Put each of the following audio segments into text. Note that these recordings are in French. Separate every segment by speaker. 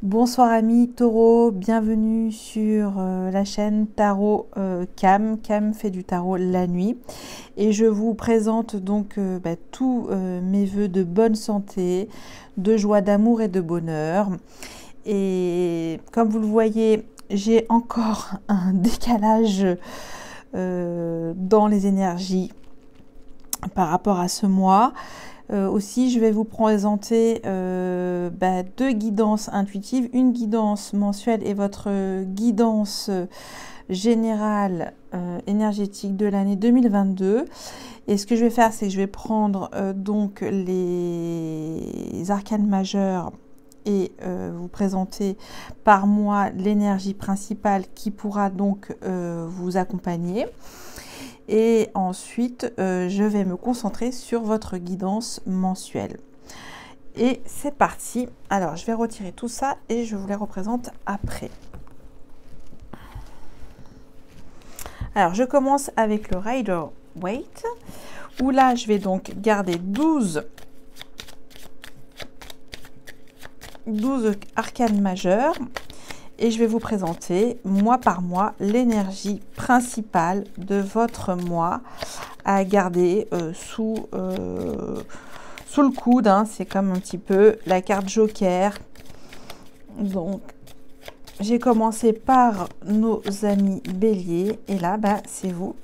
Speaker 1: Bonsoir amis Taureau, bienvenue sur la chaîne Tarot Cam. Cam fait du tarot la nuit et je vous présente donc tous mes vœux de bonne santé, de joie, d'amour et de bonheur. Et comme vous le voyez, j'ai encore un décalage dans les énergies par rapport à ce mois. Aussi, je vais vous présenter deux guidances intuitives, une guidance mensuelle et votre guidance générale énergétique de l'année 2022. Et ce que je vais faire, c'est que je vais prendre donc les arcanes majeures et vous présenter par mois l'énergie principale qui pourra donc vous accompagner. Et ensuite, je vais me concentrer sur votre guidance mensuelle. Et c'est parti. Alors, je vais retirer tout ça et je vous les représente après. Alors, je commence avec le Rider-Waite, où là, je vais donc garder 12 arcanes majeures. Et je vais vous présenter mois par mois l'énergie principale de votre mois à garder sous le coude. Hein. C'est comme un petit peu la carte Joker. Donc, j'ai commencé par nos amis béliers. Et là, c'est vous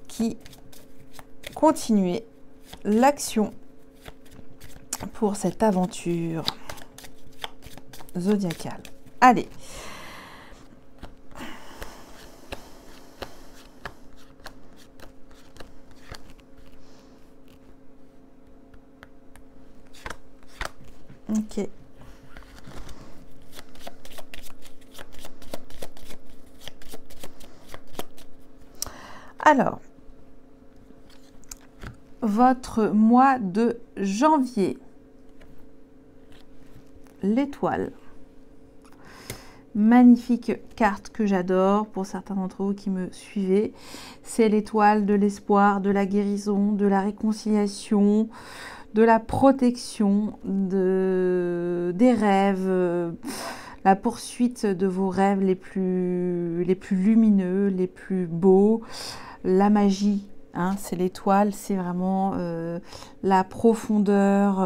Speaker 1: qui continuez l'action pour cette aventure zodiacale. Allez. Ok. Alors, votre mois de janvier, l'étoile. Magnifique carte que j'adore pour certains d'entre vous qui me suivez. C'est l'étoile de l'espoir, de la guérison, de la réconciliation, de la protection, des rêves, la poursuite de vos rêves les plus lumineux, les plus beaux, la magie. Hein, c'est l'étoile, c'est vraiment la profondeur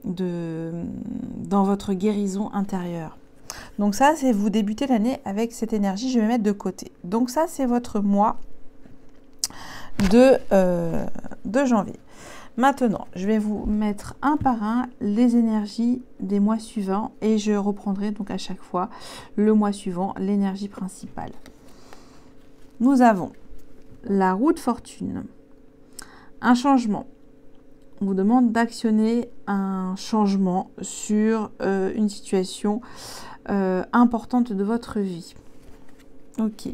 Speaker 1: dans votre guérison intérieure. Donc ça, c'est vous débutez l'année avec cette énergie, je vais mettre de côté. Donc ça, c'est votre mois de janvier. Maintenant, je vais vous mettre un par un les énergies des mois suivants et je reprendrai donc à chaque fois le mois suivant, l'énergie principale. Nous avons la roue de fortune, un changement. On vous demande d'actionner un changement sur une situation importante de votre vie. Ok.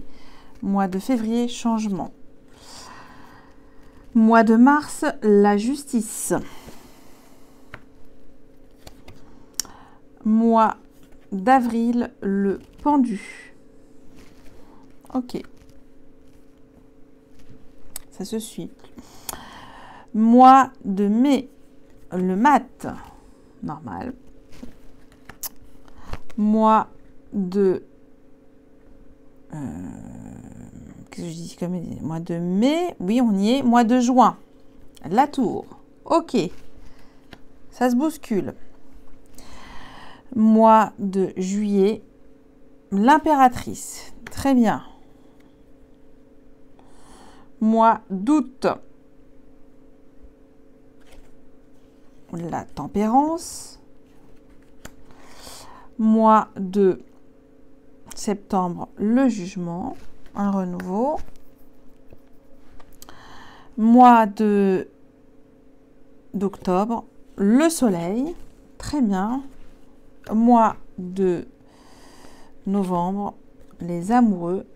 Speaker 1: Mois de février, changement. Mois de mars, la justice. Mois d'avril, le pendu. Ok. Ça se suit. Mois de mai, le mat. Normal. Mois de qu'est-ce que je dis comme mois de mai, oui on y est. Mois de juin, la tour. Ok, ça se bouscule. Mois de juillet, l'impératrice. Très bien. Mois d'août, la tempérance. Mois de septembre, le jugement, un renouveau. Mois d'octobre, le soleil, très bien. Mois de novembre, les amoureux,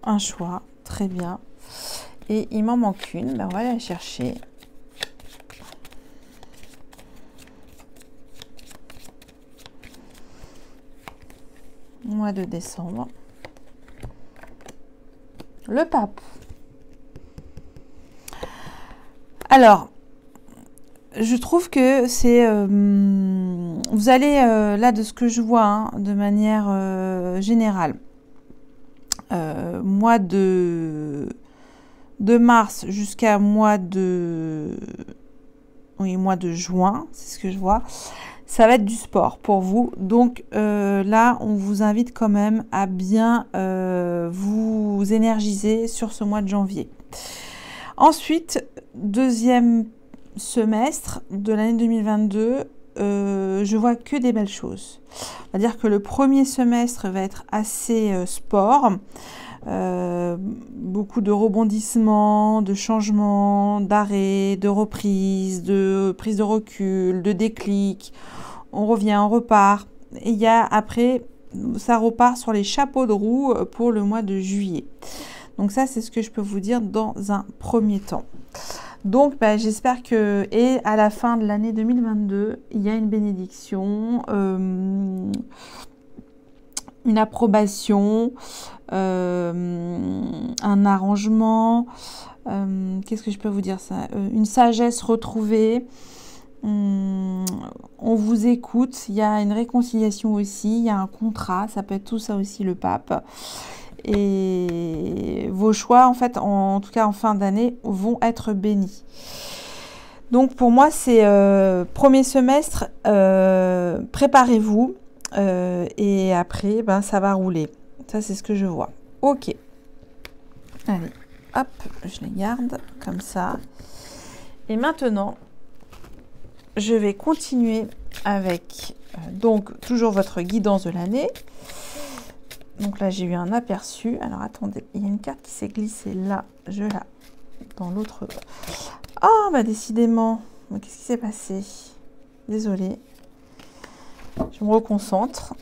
Speaker 1: un choix, très bien. Et il m'en manque une, on va aller la chercher. Mois de décembre, le pape. Alors, je trouve que c'est vous allez, là, de ce que je vois, hein, de manière générale, mois de mars jusqu'à mois de juin, c'est ce que je vois. Ça va être du sport pour vous. Donc là, on vous invite quand même à bien vous énergiser sur ce mois de janvier. Ensuite, deuxième semestre de l'année 2022, je vois que des belles choses. On va dire que le premier semestre va être assez sport. Beaucoup de rebondissements, de changements, d'arrêts, de reprises, de prise de recul, de déclic. On revient, on repart. Et il y a après, ça repart sur les chapeaux de roue pour le mois de juillet. Donc ça, c'est ce que je peux vous dire dans un premier temps. Donc, j'espère que, et à la fin de l'année 2022, il y a une bénédiction, une approbation, un arrangement, qu'est-ce que je peux vous dire ça, une sagesse retrouvée. On vous écoute, il y a une réconciliation aussi, il y a un contrat, ça peut être tout ça aussi le pape. Et vos choix, en fait, en tout cas en fin d'année, vont être bénis. Donc pour moi, c'est premier semestre, préparez-vous et après, ça va rouler. Ça, c'est ce que je vois. Ok. Allez, hop, je les garde comme ça. Et maintenant, je vais continuer avec donc toujours votre guidance de l'année. Donc là, j'ai eu un aperçu. Alors, attendez, il y a une carte qui s'est glissée là. Je la... dans l'autre... Oh, décidément. Qu'est-ce qui s'est passé? Désolée. Je me reconcentre.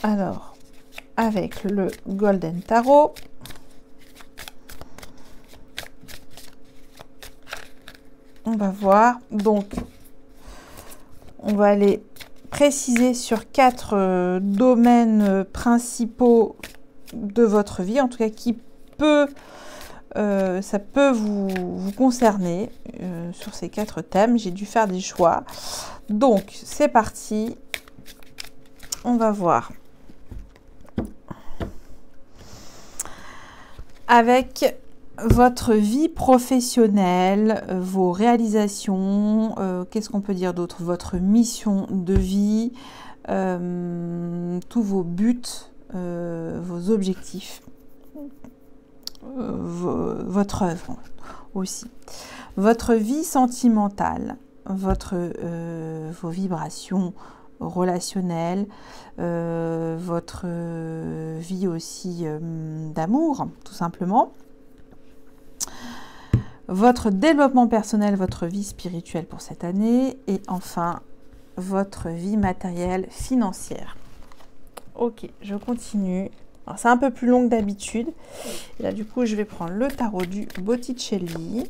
Speaker 1: Alors, avec le Golden Tarot. On va voir. Donc, on va aller préciser sur 4 domaines principaux de votre vie, en tout cas qui peut, ça peut vous concerner sur ces 4 thèmes. J'ai dû faire des choix. Donc, c'est parti. On va voir. Avec votre vie professionnelle, vos réalisations, qu'est-ce qu'on peut dire d'autre? Votre mission de vie, tous vos buts, vos objectifs, votre œuvre aussi. Votre vie sentimentale, vos vibrations relationnelles, votre vie aussi d'amour, tout simplement. Votre développement personnel, votre vie spirituelle pour cette année et enfin votre vie matérielle financière. Ok, je continue. Alors c'est un peu plus long que d'habitude. Et là du coup je vais prendre le tarot du Botticelli.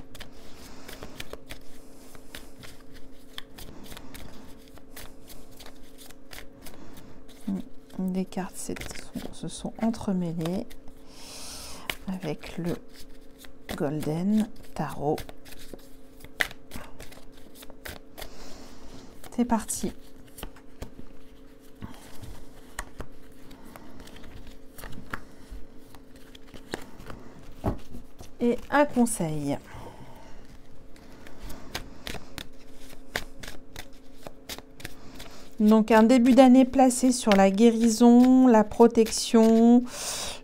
Speaker 1: Les cartes se sont entremêlées avec le Golden Tarot. C'est parti. Et un conseil. Donc un début d'année placé sur la guérison, la protection,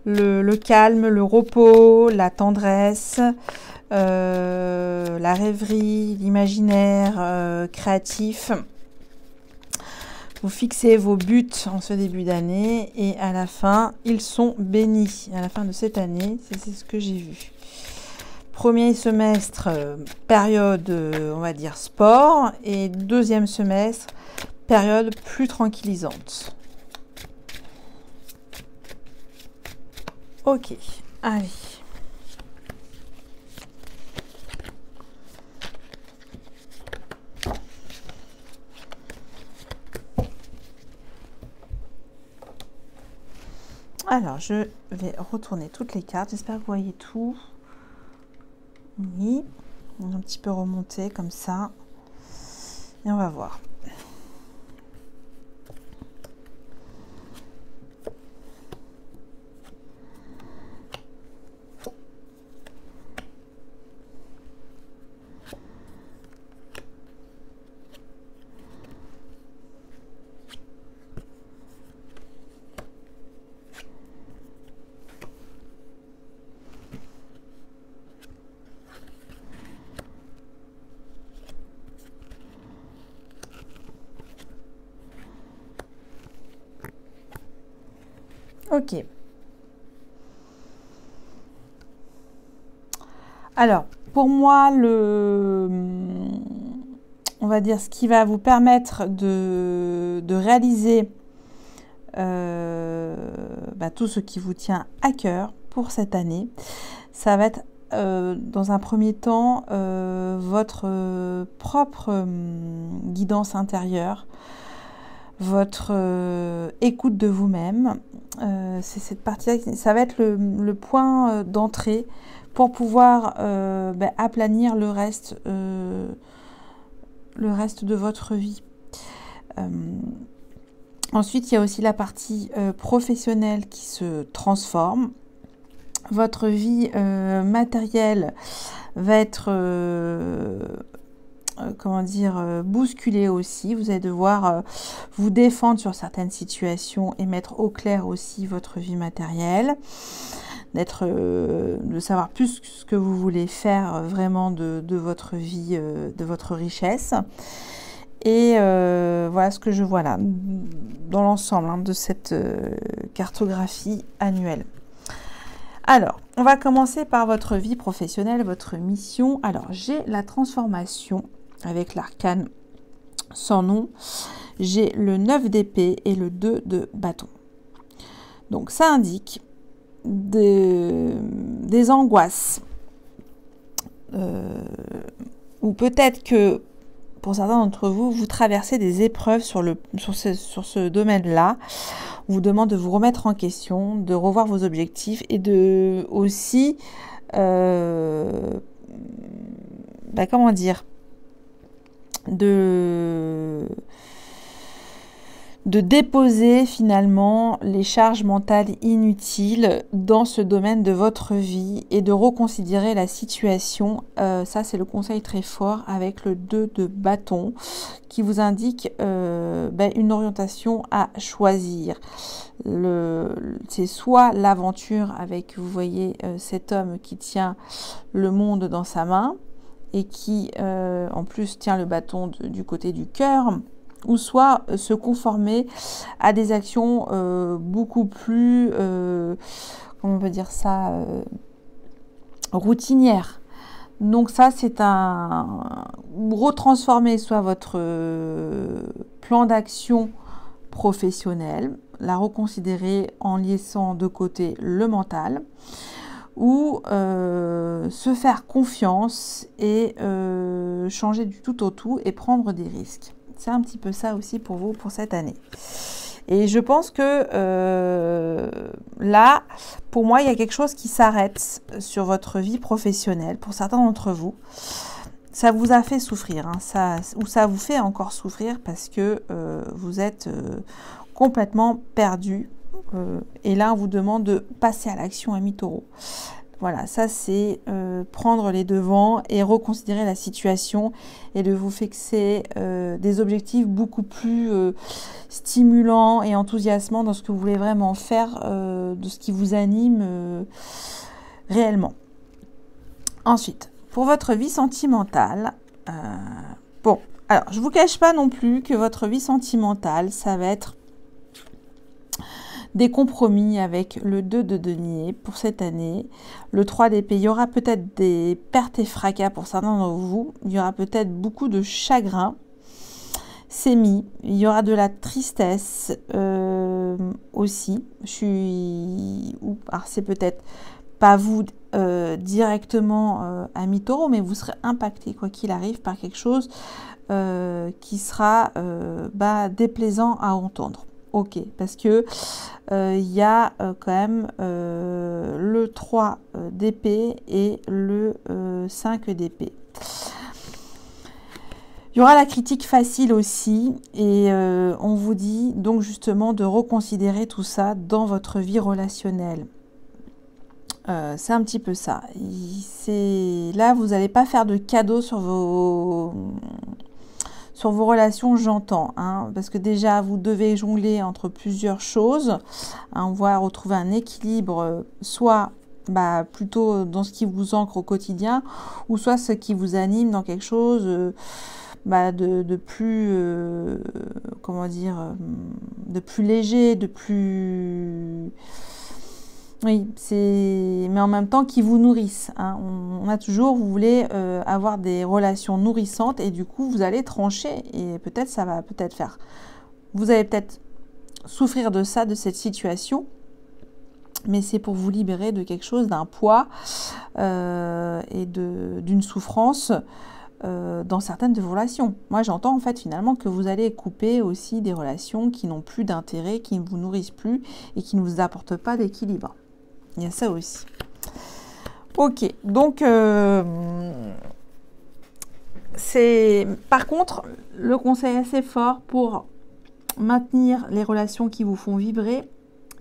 Speaker 1: le calme, le repos, la tendresse, la rêverie, l'imaginaire créatif. Vous fixez vos buts en ce début d'année et à la fin, ils sont bénis. À la fin de cette année, c'est ce que j'ai vu. Premier semestre, période, on va dire, sport. Et deuxième semestre, période plus tranquillisante. Ok, allez. Alors, je vais retourner toutes les cartes. J'espère que vous voyez tout. Oui. On va un petit peu remonter comme ça. Et on va voir. Ok. Alors, pour moi, on va dire ce qui va vous permettre de réaliser tout ce qui vous tient à cœur pour cette année, ça va être dans un premier temps votre propre guidance intérieure, votre écoute de vous-même. C'est cette partie-là, ça va être le point d'entrée pour pouvoir aplanir le reste de votre vie. Ensuite, il y a aussi la partie professionnelle qui se transforme. Votre vie matérielle va être bousculée aussi. Vous allez devoir vous défendre sur certaines situations et mettre au clair aussi votre vie matérielle. De savoir plus ce que vous voulez faire vraiment de votre vie, de votre richesse. Et voilà ce que je vois là, dans l'ensemble de cette cartographie annuelle. Alors, on va commencer par votre vie professionnelle, votre mission. Alors, j'ai la transformation avec l'arcane sans nom. J'ai le 9 d'épée et le 2 de bâton. Donc, ça indique des angoisses. Ou peut-être que pour certains d'entre vous, vous traversez des épreuves sur ce domaine-là. On vous demande de vous remettre en question, de revoir vos objectifs et de aussi, de déposer finalement les charges mentales inutiles dans ce domaine de votre vie et de reconsidérer la situation. Ça, c'est le conseil très fort avec le 2 de bâton qui vous indique une orientation à choisir. C'est soit l'aventure avec, vous voyez, cet homme qui tient le monde dans sa main et qui, en plus, tient le bâton du côté du cœur, ou soit se conformer à des actions beaucoup plus, comment on peut dire ça, routinières. Donc ça, c'est retransformer soit votre plan d'action professionnel, la reconsidérer en laissant de côté le mental, ou se faire confiance et changer du tout au tout et prendre des risques. C'est un petit peu ça aussi pour vous pour cette année. Et je pense que là, pour moi, il y a quelque chose qui s'arrête sur votre vie professionnelle. Pour certains d'entre vous, ça vous a fait souffrir, ça vous fait encore souffrir parce que vous êtes complètement perdu. Et là, on vous demande de passer à l'action, ami Taureau. Voilà, ça c'est prendre les devants et reconsidérer la situation et de vous fixer des objectifs beaucoup plus stimulants et enthousiasmants dans ce que vous voulez vraiment faire, de ce qui vous anime réellement. Ensuite, pour votre vie sentimentale, alors je ne vous cache pas non plus que votre vie sentimentale, ça va être des compromis avec le 2 de denier pour cette année, le 3 d'épée. Il y aura peut-être des pertes et fracas pour certains d'entre vous. Il y aura peut-être beaucoup de chagrin. C'est mis. Il y aura de la tristesse aussi. Alors c'est peut-être pas vous directement ami Taureau, mais vous serez impacté quoi qu'il arrive par quelque chose qui sera déplaisant à entendre. Ok, parce que il y a quand même le 3 d'épée et le 5 d'épée. Il y aura la critique facile aussi et on vous dit donc justement de reconsidérer tout ça dans votre vie relationnelle. C'est un petit peu ça. Là, vous n'allez pas faire de cadeaux sur vos relations, j'entends, parce que déjà, vous devez jongler entre plusieurs choses. On va retrouver un équilibre, soit plutôt dans ce qui vous ancre au quotidien, ou soit ce qui vous anime dans quelque chose de plus, de plus léger, de plus Oui, mais en même temps qui vous nourrissent. Hein. On a toujours, vous voulez avoir des relations nourrissantes et du coup, vous allez trancher et peut-être ça va peut-être faire. Vous allez peut-être souffrir de ça, de cette situation, mais c'est pour vous libérer de quelque chose, d'un poids et d'une souffrance dans certaines de vos relations. Moi, j'entends en fait finalement que vous allez couper aussi des relations qui n'ont plus d'intérêt, qui ne vous nourrissent plus et qui ne vous apportent pas d'équilibre. Il y a ça aussi. Ok, donc par contre, le conseil assez fort pour maintenir les relations qui vous font vibrer,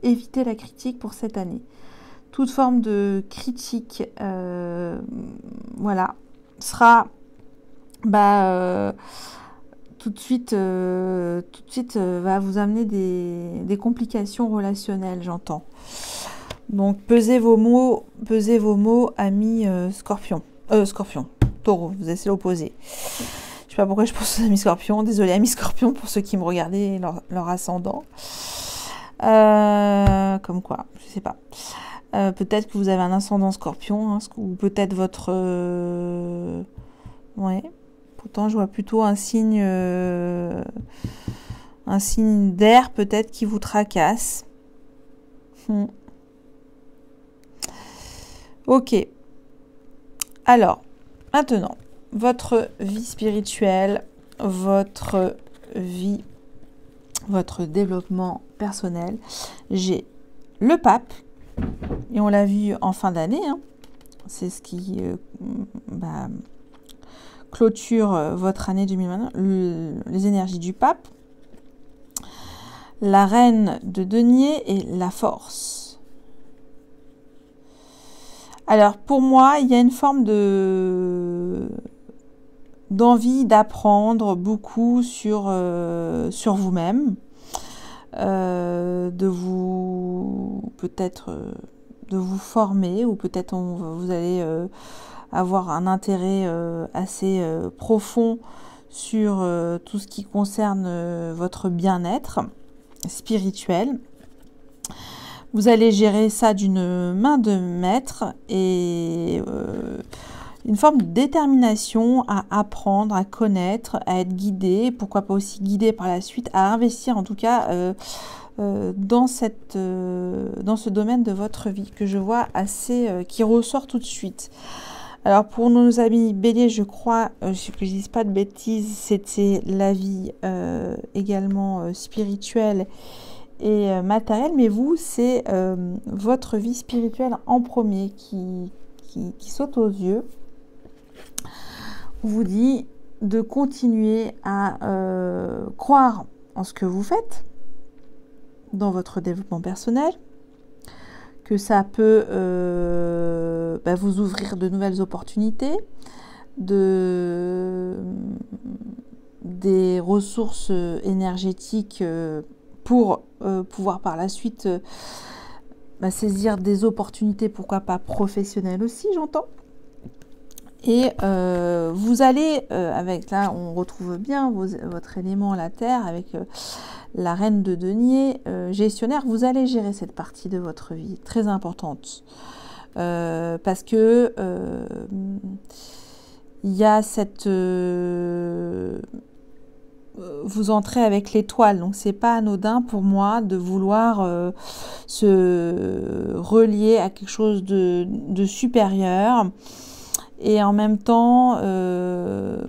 Speaker 1: évitez la critique pour cette année. Toute forme de critique, voilà, sera tout de suite va vous amener des complications relationnelles, j'entends. Donc pesez vos mots, amis Scorpion. Scorpion, Taureau, vous êtes l'opposé. Je sais pas pourquoi je pense aux amis Scorpion. Désolée amis Scorpion pour ceux qui me regardaient leur ascendant. Comme quoi, je sais pas. Peut-être que vous avez un ascendant Scorpion, hein, ou peut-être votre... Ouais. Pourtant, je vois plutôt un signe d'air, peut-être, qui vous tracasse. Ok. Alors, maintenant, votre vie spirituelle, votre développement personnel. J'ai le pape, et on l'a vu en fin d'année, hein. C'est ce qui clôture votre année 2021, les énergies du pape, la reine de denier et la force. Alors pour moi, il y a une forme d'envie d'apprendre beaucoup sur vous-même, de vous former, ou peut-être vous allez avoir un intérêt assez profond sur tout ce qui concerne votre bien-être spirituel. Vous allez gérer ça d'une main de maître et une forme de détermination à apprendre, à connaître, à être guidé, pourquoi pas aussi guidé par la suite, à investir en tout cas dans ce domaine de votre vie que je vois qui ressort tout de suite. Alors pour nos amis Bélier, je crois, que je ne dise pas de bêtises, c'était la vie également spirituelle et matérielle, mais vous, c'est votre vie spirituelle en premier qui saute aux yeux. On vous dit de continuer à croire en ce que vous faites dans votre développement personnel, que ça peut vous ouvrir de nouvelles opportunités, des ressources énergétiques pour pouvoir par la suite saisir des opportunités, pourquoi pas professionnelles aussi, j'entends. Et vous allez, là on retrouve bien votre élément, la terre, avec la reine de denier, gestionnaire, vous allez gérer cette partie de votre vie, très importante. Parce que il y a vous entrez avec l'étoile, donc c'est pas anodin pour moi de vouloir se relier à quelque chose de supérieur, et en même temps de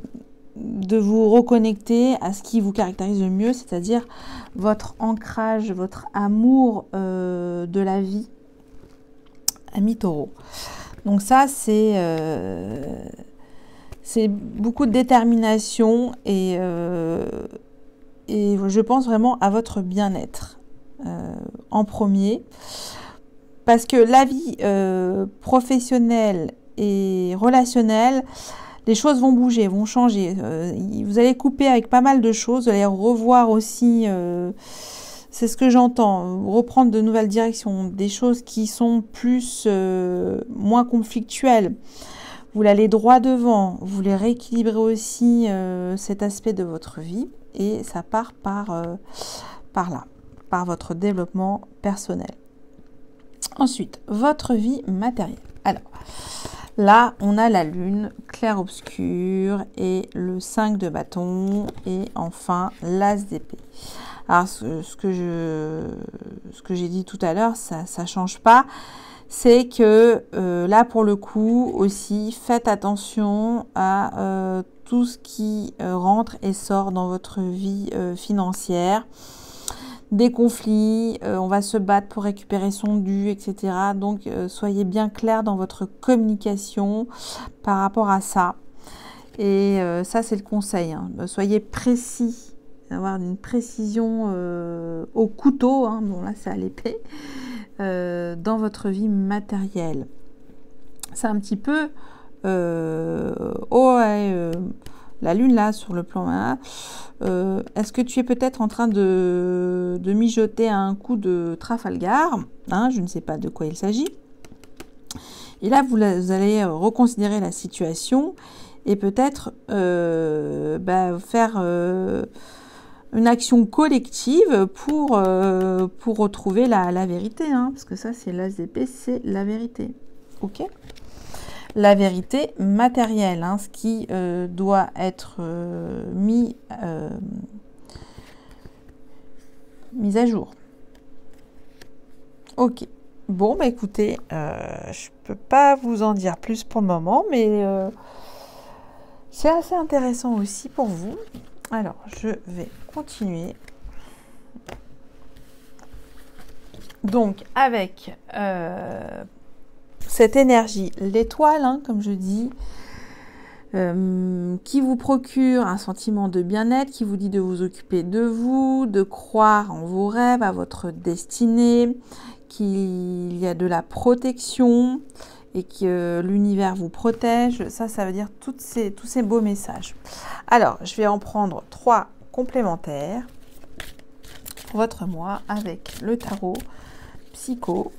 Speaker 1: vous reconnecter à ce qui vous caractérise le mieux, c'est-à-dire votre ancrage, votre amour de la vie, ami Taureau. Donc ça, c'est beaucoup de détermination et je pense vraiment à votre bien-être en premier, parce que la vie professionnelle et relationnelle, les choses vont bouger, vont changer. Vous allez couper avec pas mal de choses, vous allez revoir aussi, c'est ce que j'entends, reprendre de nouvelles directions, des choses qui sont moins conflictuelles. Vous voulez aller droit devant, vous voulez rééquilibrer aussi cet aspect de votre vie, et ça part par là, par votre développement personnel. Ensuite, votre vie matérielle. Alors, là, on a la lune, clair-obscur et le 5 de bâton et enfin l'as d'épée. Alors, ce que j'ai dit tout à l'heure, ça ne change pas. C'est que là, pour le coup, aussi, faites attention à tout ce qui rentre et sort dans votre vie financière. Des conflits, on va se battre pour récupérer son dû, etc. Donc, soyez bien clair dans votre communication par rapport à ça. Et ça, c'est le conseil. Hein. Soyez précis, avoir une précision au couteau. Hein. Bon, là, c'est à l'épée. Dans votre vie matérielle. C'est un petit peu... la lune là sur le plan 1, est-ce que tu es peut-être en train de mijoter un coup de Trafalgar, hein, je ne sais pas de quoi il s'agit. Et là, vous allez reconsidérer la situation et peut-être faire une action collective pour retrouver la vérité, hein, parce que ça, c'est l'as d'épée, c'est la vérité. Ok ? La vérité matérielle, hein, ce qui doit être mis à jour. Ok. Bon, bah écoutez, je peux pas vous en dire plus pour le moment, mais c'est assez intéressant aussi pour vous. Alors, je vais continuer. Donc, avec cette énergie, l'étoile, hein, comme je dis, qui vous procure un sentiment de bien-être, qui vous dit de vous occuper de vous, de croire en vos rêves, à votre destinée, qu'il y a de la protection et que l'univers vous protège. Ça veut dire tous ces beaux messages. Alors, je vais en prendre 3 complémentaires pour votre mois avec le tarot Psycho.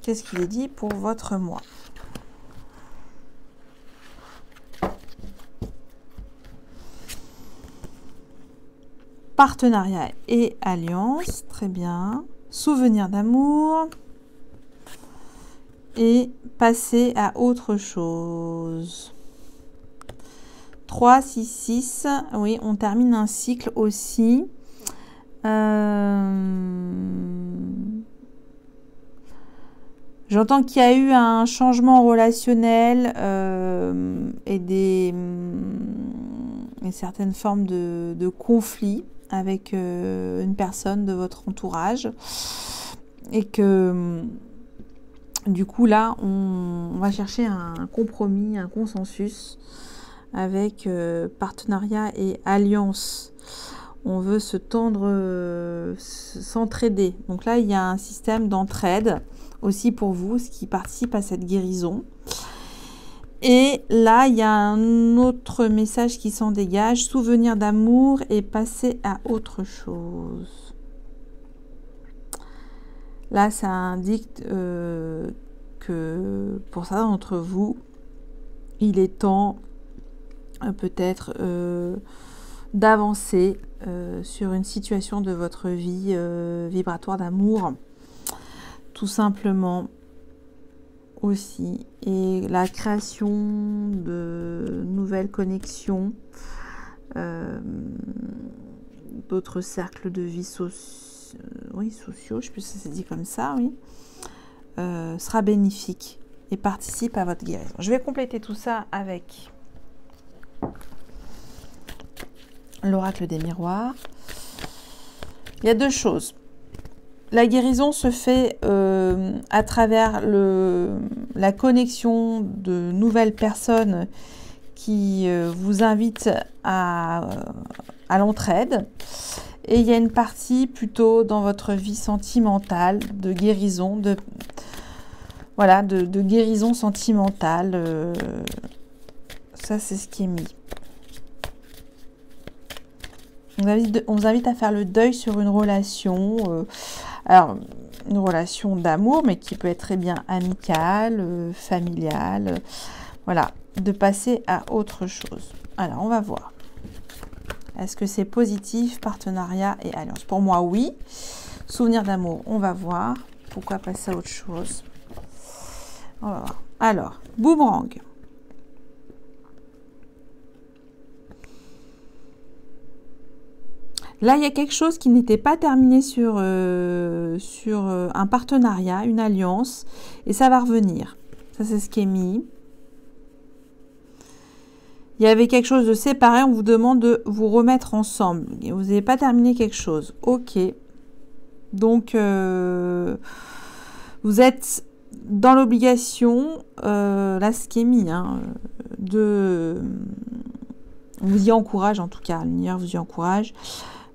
Speaker 1: Qu'est-ce qu'il est dit pour votre mois? Partenariat et alliance, très bien. Souvenir d'amour. Et passer à autre chose. 3, 6, 6. Oui, on termine un cycle aussi. J'entends qu'il y a eu un changement relationnel et certaines formes de conflits avec une personne de votre entourage. Et que du coup là, on va chercher un compromis, un consensus avec partenariat et alliance. On veut se tendre, s'entraider. Donc là, il y a un système d'entraide aussi pour vous, ce qui participe à cette guérison. Et là, il y a un autre message qui s'en dégage, souvenir d'amour et passer à autre chose. Là, ça indique que pour certains d'entre vous, il est temps peut-être d'avancer sur une situation de votre vie vibratoire d'amour, tout simplement aussi, et la création de nouvelles connexions, d'autres cercles de vie sociaux, je sais plus si c'est dit comme ça, oui, sera bénéfique et participe à votre guérison. Je vais compléter tout ça avec l'oracle des miroirs. Il y a 2 choses. La guérison se fait à travers la connexion de nouvelles personnes qui vous invitent à l'entraide. Et il y a une partie plutôt dans votre vie sentimentale, de guérison, de guérison sentimentale. Ça, c'est ce qui est mis. On vous invite à faire le deuil sur une relation, alors une relation d'amour, mais qui peut être très bien amicale, familiale, voilà, de passer à autre chose. Alors, on va voir. Est-ce que c'est positif, partenariat et alliance? Pour moi, oui. Souvenir d'amour, on va voir. Pourquoi passer à autre chose? On va voir. Alors, boomerang. Là, il y a quelque chose qui n'était pas terminé sur un partenariat, une alliance, et ça va revenir. Ça, c'est ce qui est mis. Il y avait quelque chose de séparé, on vous demande de vous remettre ensemble. Vous n'avez pas terminé quelque chose. Ok. Donc, vous êtes dans l'obligation, là, ce qui est mis, hein, on vous y encourage, en tout cas, l'univers vous y encourage,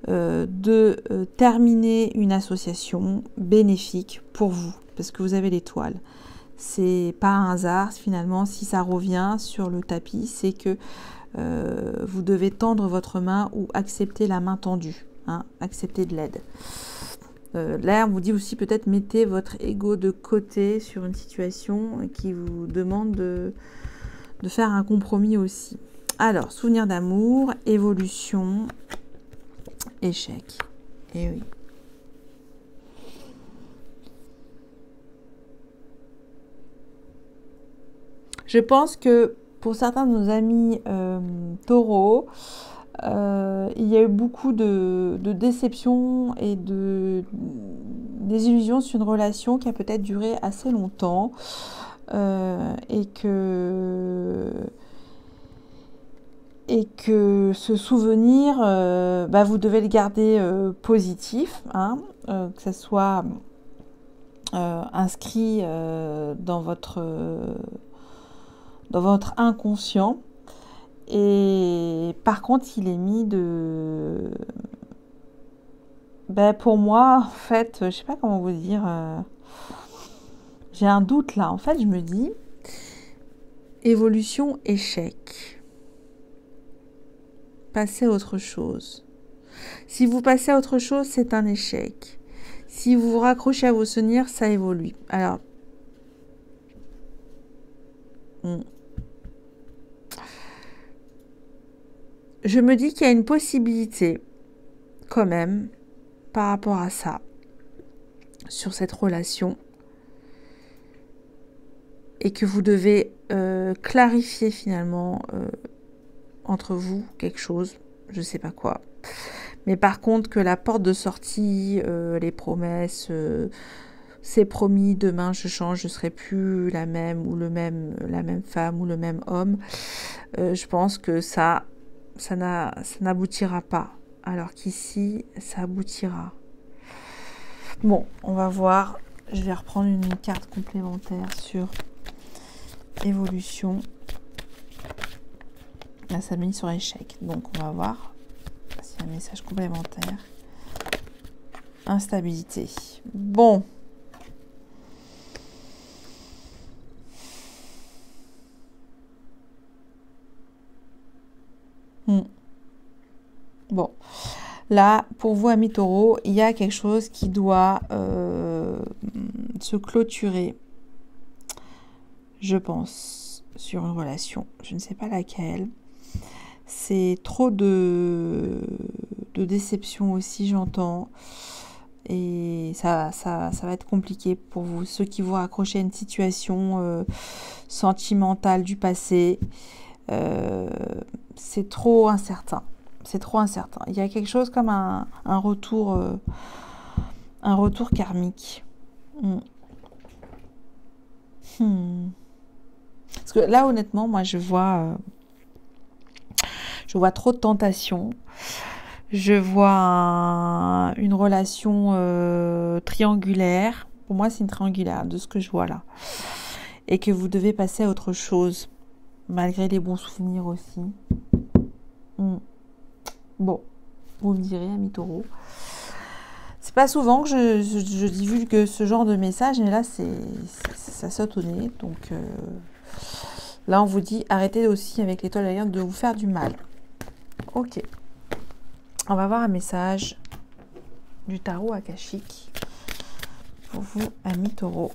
Speaker 1: de terminer une association bénéfique pour vous, parce que vous avez l'étoile. C'est pas un hasard, finalement, si ça revient sur le tapis, c'est que vous devez tendre votre main ou accepter la main tendue, hein, accepter de l'aide. Là, on vous dit aussi peut-être mettez votre ego de côté sur une situation qui vous demande de faire un compromis aussi. Alors, souvenir d'amour, évolution, échec. Et oui. Je pense que pour certains de nos amis taureaux, il y a eu beaucoup de déceptions et de désillusions sur une relation qui a peut-être duré assez longtemps et que ce souvenir, vous devez le garder positif, hein, que ce soit inscrit dans votre inconscient. Et par contre, il est mis de... pour moi, en fait, je sais pas comment vous dire, j'ai un doute là. En fait, je me dis, évolution, échec. Passez à autre chose. Si vous passez à autre chose, c'est un échec. Si vous vous raccrochez à vos souvenirs, ça évolue. Alors, je me dis qu'il y a une possibilité, quand même, par rapport à ça, sur cette relation, et que vous devez clarifier finalement entre vous quelque chose, je sais pas quoi. Mais par contre, que la porte de sortie, les promesses, c'est promis, demain je change, je serai plus la même ou la même femme ou le même homme, je pense que ça n'aboutira pas. Alors qu'ici, ça aboutira. Bon, on va voir. Je vais reprendre une carte complémentaire sur évolution. Là, ça met sur échec. Donc, on va voir s'il y a un message complémentaire. Instabilité. Bon. Bon. Là, pour vous, amis taureaux, il y a quelque chose qui doit se clôturer, je pense, sur une relation. Je ne sais pas laquelle. C'est trop de déception aussi, j'entends. Et ça va être compliqué pour vous. Ceux qui vous raccrochent à une situation sentimentale du passé, c'est trop incertain. C'est trop incertain. Il y a quelque chose comme un retour karmique. Parce que là, honnêtement, moi, je vois trop de tentations. Je vois une relation triangulaire. Pour moi, c'est une triangulaire de ce que je vois là. Et que vous devez passer à autre chose, malgré les bons souvenirs aussi. Bon, vous me direz, amis taureaux. C'est pas souvent que je divulgue ce genre de message, mais là, ça saute au nez. Donc, là, on vous dit, arrêtez aussi avec l'étoile gagnante de vous faire du mal. Ok. On va voir un message du tarot akashique pour vous, amis taureaux.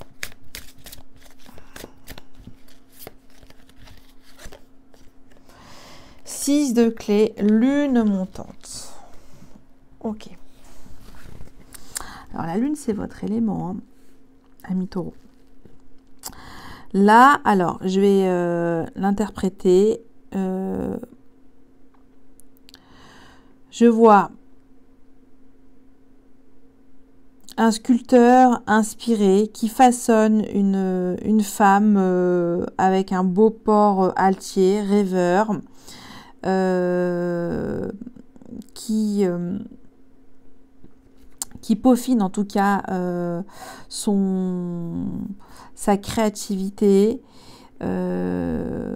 Speaker 1: 6 de clé, lune montante. Ok. Alors la lune, c'est votre élément, hein, ami taureau. Là, alors, je vais l'interpréter. Je vois un sculpteur inspiré qui façonne une femme avec un beau port altier, rêveur, qui peaufine en tout cas sa créativité. Il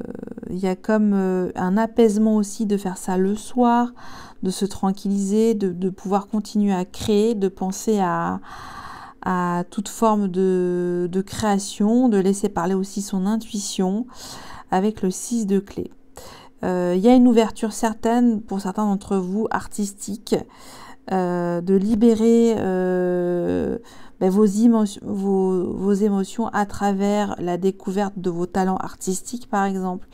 Speaker 1: y a comme un apaisement aussi de faire ça le soir, de se tranquilliser, de pouvoir continuer à créer, de penser à toute forme de création, de laisser parler aussi son intuition avec le 6 de clé. Il y a une ouverture certaine pour certains d'entre vous, artistique, de libérer vos émotions à travers la découverte de vos talents artistiques, par exemple,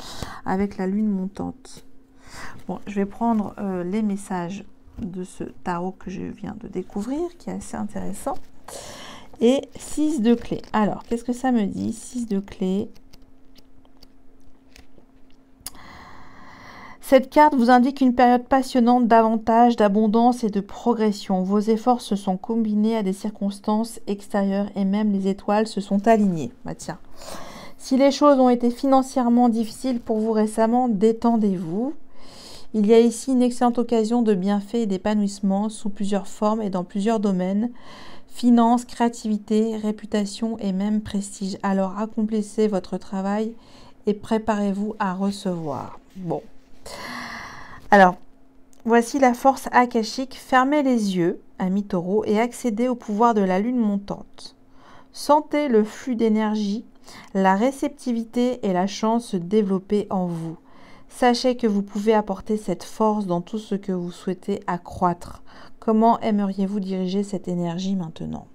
Speaker 1: avec la lune montante. Bon, je vais prendre les messages de ce tarot que je viens de découvrir, qui est assez intéressant. Et 6 de clé. Alors, qu'est-ce que ça me dit, 6 de clé? Cette carte vous indique une période passionnante d'avantages, d'abondance et de progression. Vos efforts se sont combinés à des circonstances extérieures et même les étoiles se sont alignées. Bah tiens, si les choses ont été financièrement difficiles pour vous récemment, détendez-vous. Il y a ici une excellente occasion de bienfaits et d'épanouissement sous plusieurs formes et dans plusieurs domaines. Finances, créativité, réputation et même prestige. Alors accomplissez votre travail et préparez-vous à recevoir. Bon. Alors, voici la force akashique. Fermez les yeux, amis taureaux, et accédez au pouvoir de la lune montante. Sentez le flux d'énergie, la réceptivité et la chance se développer en vous. Sachez que vous pouvez apporter cette force dans tout ce que vous souhaitez accroître. Comment aimeriez-vous diriger cette énergie maintenant ?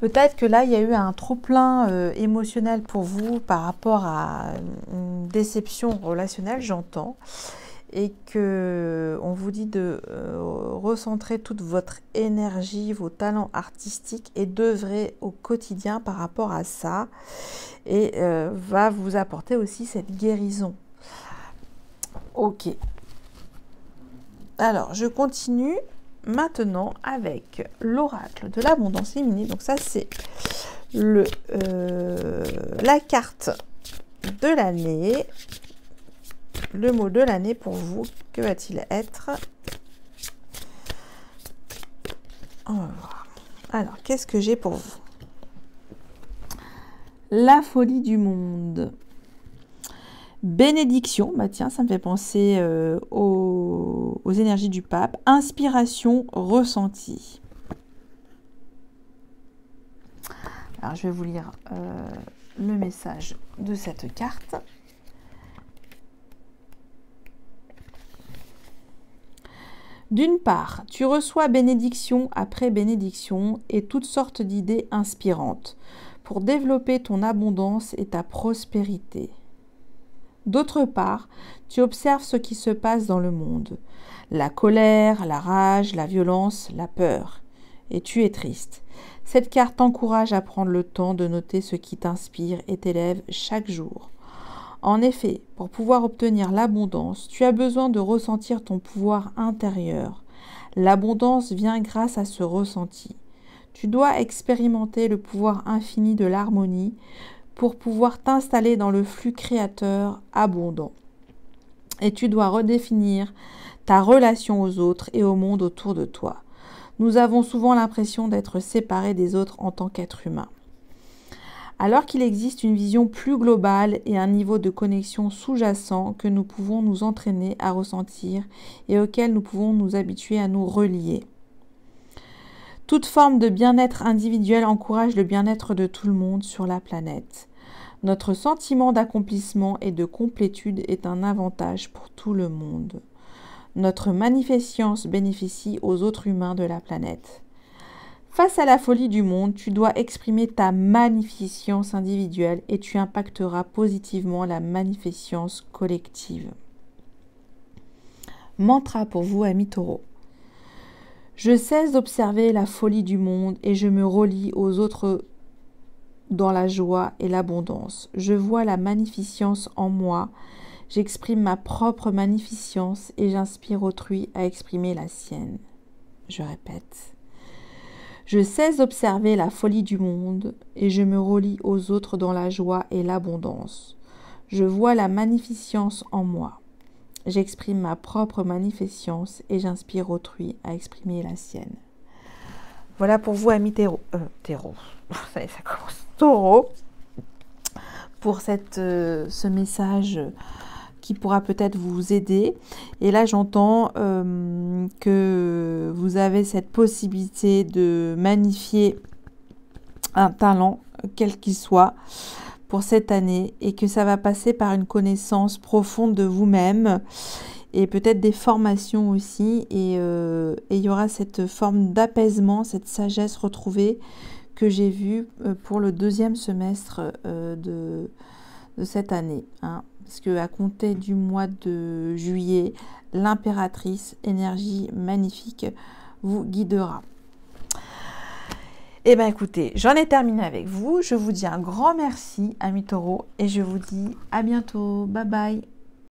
Speaker 1: Peut-être que là, il y a eu un trop-plein émotionnel pour vous par rapport à une déception relationnelle, j'entends, et que on vous dit de recentrer toute votre énergie, vos talents artistiques et d'œuvrer au quotidien par rapport à ça, et va vous apporter aussi cette guérison. Ok. Alors, je continue maintenant avec l'oracle de l'abondance féminine. Donc ça, c'est la carte de l'année. Le mot de l'année pour vous, que va-t-il être? On va voir. Alors, qu'est-ce que j'ai pour vous? La folie du monde. Bénédiction, bah tiens, ça me fait penser aux énergies du pape. Inspiration ressentie. Alors, je vais vous lire le message de cette carte. D'une part, tu reçois bénédiction après bénédiction et toutes sortes d'idées inspirantes pour développer ton abondance et ta prospérité. D'autre part, tu observes ce qui se passe dans le monde, la colère, la rage, la violence, la peur, et tu es triste. Cette carte t'encourage à prendre le temps de noter ce qui t'inspire et t'élève chaque jour. En effet, pour pouvoir obtenir l'abondance, tu as besoin de ressentir ton pouvoir intérieur. L'abondance vient grâce à ce ressenti. Tu dois expérimenter le pouvoir infini de l'harmonie pour pouvoir t'installer dans le flux créateur abondant. Et tu dois redéfinir ta relation aux autres et au monde autour de toi. Nous avons souvent l'impression d'être séparés des autres en tant qu'êtres humains. Alors qu'il existe une vision plus globale et un niveau de connexion sous-jacent que nous pouvons nous entraîner à ressentir et auquel nous pouvons nous habituer à nous relier. Toute forme de bien-être individuel encourage le bien-être de tout le monde sur la planète. Notre sentiment d'accomplissement et de complétude est un avantage pour tout le monde. Notre magnificence bénéficie aux autres humains de la planète. Face à la folie du monde, tu dois exprimer ta magnificence individuelle et tu impacteras positivement la magnificence collective. Mantra pour vous, amis taureaux. Je cesse d'observer la folie du monde et je me relie aux autres dans la joie et l'abondance. Je vois la magnificence en moi. J'exprime ma propre magnificence et j'inspire autrui à exprimer la sienne. Je répète. Je cesse d'observer la folie du monde et je me relie aux autres dans la joie et l'abondance. Je vois la magnificence en moi. J'exprime ma propre magnificence et j'inspire autrui à exprimer la sienne. Voilà pour vous, amis Taureau. Ça commence. Taureau. Pour ce message qui pourra peut-être vous aider. Et là, j'entends que vous avez cette possibilité de magnifier un talent, quel qu'il soit, pour cette année, et que ça va passer par une connaissance profonde de vous-même et peut-être des formations aussi. Et il y aura cette forme d'apaisement, cette sagesse retrouvée que j'ai vue pour le deuxième semestre de cette année, hein. Parce qu'à compter du mois de juillet, l'impératrice, énergie magnifique, vous guidera. Eh bien écoutez, j'en ai terminé avec vous. Je vous dis un grand merci, amis taureaux, et je vous dis à bientôt. Bye bye.